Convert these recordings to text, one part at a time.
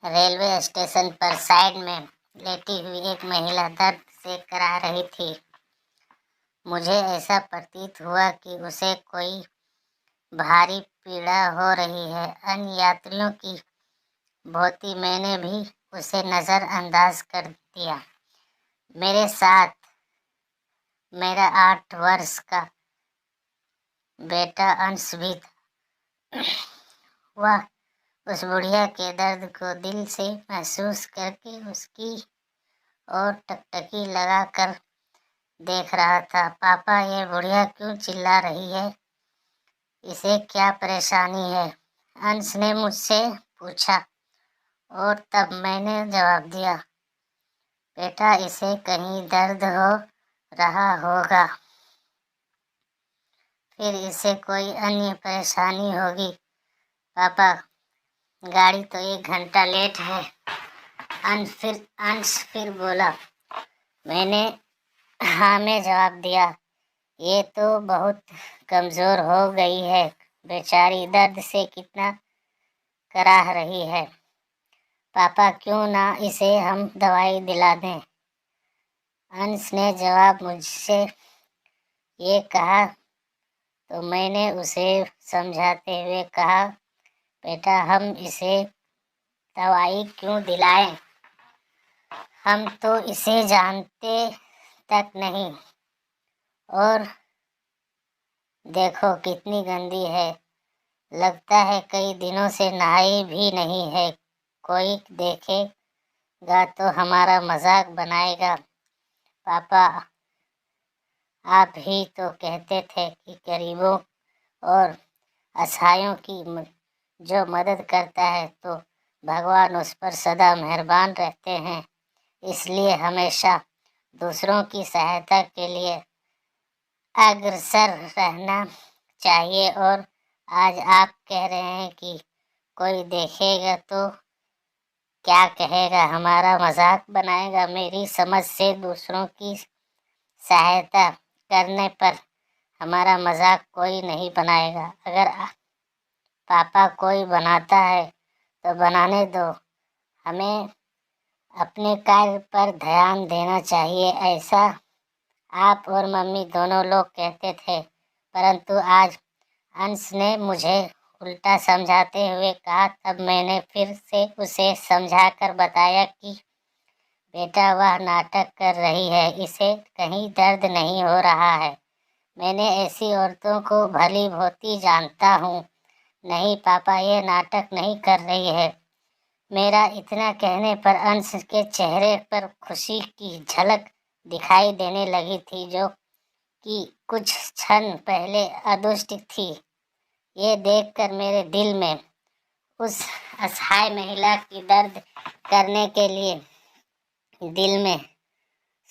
Railway station पर side में लेटी हुई एक महिला दर्द से करा रही थी। मुझे ऐसा प्रतीत हुआ कि उसे कोई भारी पीड़ा हो रही है। अन्य यात्रियों की भांति मैंने भी उसे नज़रअंदाज कर दिया। मेरे साथ मेरा 8 वर्ष का बेटा अंश भी था। वह उस बुढ़िया के दर्द को दिल से महसूस करके उसकी ओर टकटकी लगाकर देख रहा था। पापा, ये बुढ़िया क्यों चिल्ला रही है? इसे क्या परेशानी है? अंश ने मुझसे पूछा और तब मैंने जवाब दिया, बेटा, इसे कहीं दर्द हो रहा होगा, फिर इसे कोई अन्य परेशानी होगी। पापा, गाड़ी तो 1 घंटा लेट है। अंश फिर बोला। मैंने हाँ में जवाब दिया। ये तो बहुत कमज़ोर हो गई है, बेचारी दर्द से कितना कराह रही है। पापा, क्यों ना इसे हम दवाई दिला दें? अंश ने जवाब मुझसे ये कहा तो मैंने उसे समझाते हुए कहा, बेटा, हम इसे दवाई क्यों दिलाएं? हम तो इसे जानते तक नहीं। और देखो कितनी गंदी है, लगता है कई दिनों से नहाई भी नहीं है। कोई देखेगा तो हमारा मजाक बनाएगा। पापा, आप ही तो कहते थे कि गरीबों और असहायों की जो मदद करता है तो भगवान उस पर सदा मेहरबान रहते हैं, इसलिए हमेशा दूसरों की सहायता के लिए अग्रसर रहना चाहिए। और आज आप कह रहे हैं कि कोई देखेगा तो क्या कहेगा, हमारा मजाक बनाएगा। मेरी समझ से दूसरों की सहायता करने पर हमारा मजाक कोई नहीं बनाएगा। अगर पापा कोई बनाता है तो बनाने दो, हमें अपने कार्य पर ध्यान देना चाहिए, ऐसा आप और मम्मी दोनों लोग कहते थे। परंतु आज अंश ने मुझे उल्टा समझाते हुए कहा। तब मैंने फिर से उसे समझाकर बताया कि बेटा, वह नाटक कर रही है, इसे कहीं दर्द नहीं हो रहा है। मैंने ऐसी औरतों को भली भांति जानता हूँ। नहीं पापा, ये नाटक नहीं कर रही है। मेरा इतना कहने पर अंश के चेहरे पर खुशी की झलक दिखाई देने लगी थी, जो कि कुछ क्षण पहले अदृष्ट थी। ये देखकर मेरे दिल में उस असहाय महिला की दर्द करने के लिए दिल में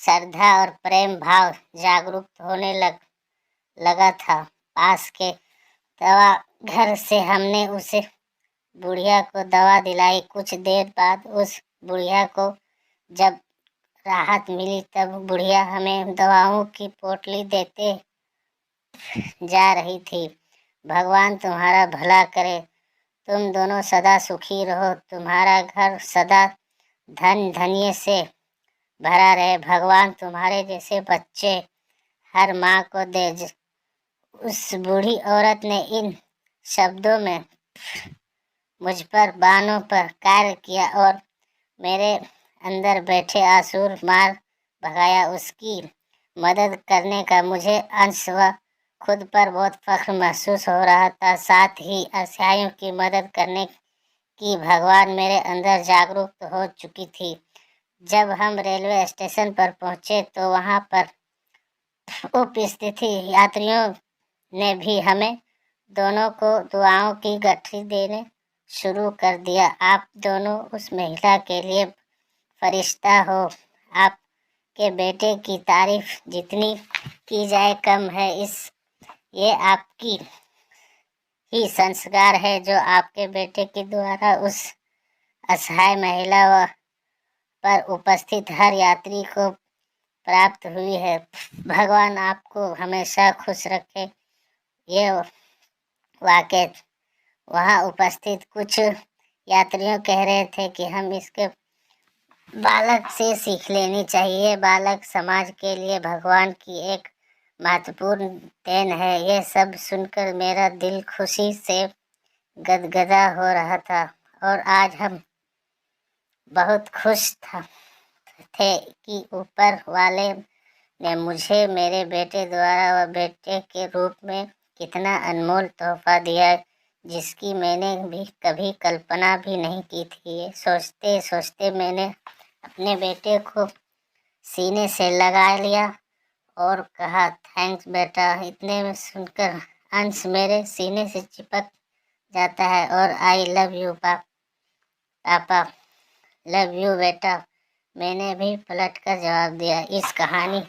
श्रद्धा और प्रेम भाव जागरूक होने लगा था। पास के दवा घर से हमने उसे बुढ़िया को दवा दिलाई। कुछ देर बाद उस बुढ़िया को जब राहत मिली तब बुढ़िया हमें दवाओं की पोटली देते जा रही थी। भगवान तुम्हारा भला करे, तुम दोनों सदा सुखी रहो, तुम्हारा घर सदा धन धन्य से भरा रहे, भगवान तुम्हारे जैसे बच्चे हर माँ को दे। उस बूढ़ी औरत ने इन शब्दों में मुझ पर बाणों पर कार्य किया और मेरे अंदर बैठे आसुर मार भगाया। उसकी मदद करने का मुझे अंश व खुद पर बहुत फख्र महसूस हो रहा था। साथ ही असहायों की मदद करने की भगवान मेरे अंदर जागरूक हो चुकी थी। जब हम रेलवे स्टेशन पर पहुंचे तो वहां पर उपस्थित यात्रियों ने भी हमें दोनों को दुआओं की गठरी देने शुरू कर दिया। आप दोनों उस महिला के लिए फरिश्ता हो। आपके बेटे की तारीफ जितनी की जाए कम है। ये आपकी ही संस्कार है जो आपके बेटे के द्वारा उस असहाय महिला पर उपस्थित हर यात्री को प्राप्त हुई है। भगवान आपको हमेशा खुश रखे। ये वाक़ई वहाँ उपस्थित कुछ यात्रियों कह रहे थे कि हम इसके बालक से सीख लेनी चाहिए। बालक समाज के लिए भगवान की एक महत्वपूर्ण देन है। ये सब सुनकर मेरा दिल खुशी से गदगदा हो रहा था और आज हम बहुत खुश थे कि ऊपर वाले ने मुझे मेरे बेटे द्वारा व बेटे के रूप में कितना अनमोल तोहफा दिया, जिसकी मैंने भी कभी कल्पना भी नहीं की थी। ये सोचते सोचते मैंने अपने बेटे को सीने से लगा लिया और कहा, थैंक्स बेटा। इतने में सुनकर अंश मेरे सीने से चिपक जाता है और आई लव यू पापा, लव यू बेटा, मैंने भी पलट कर जवाब दिया। इस कहानी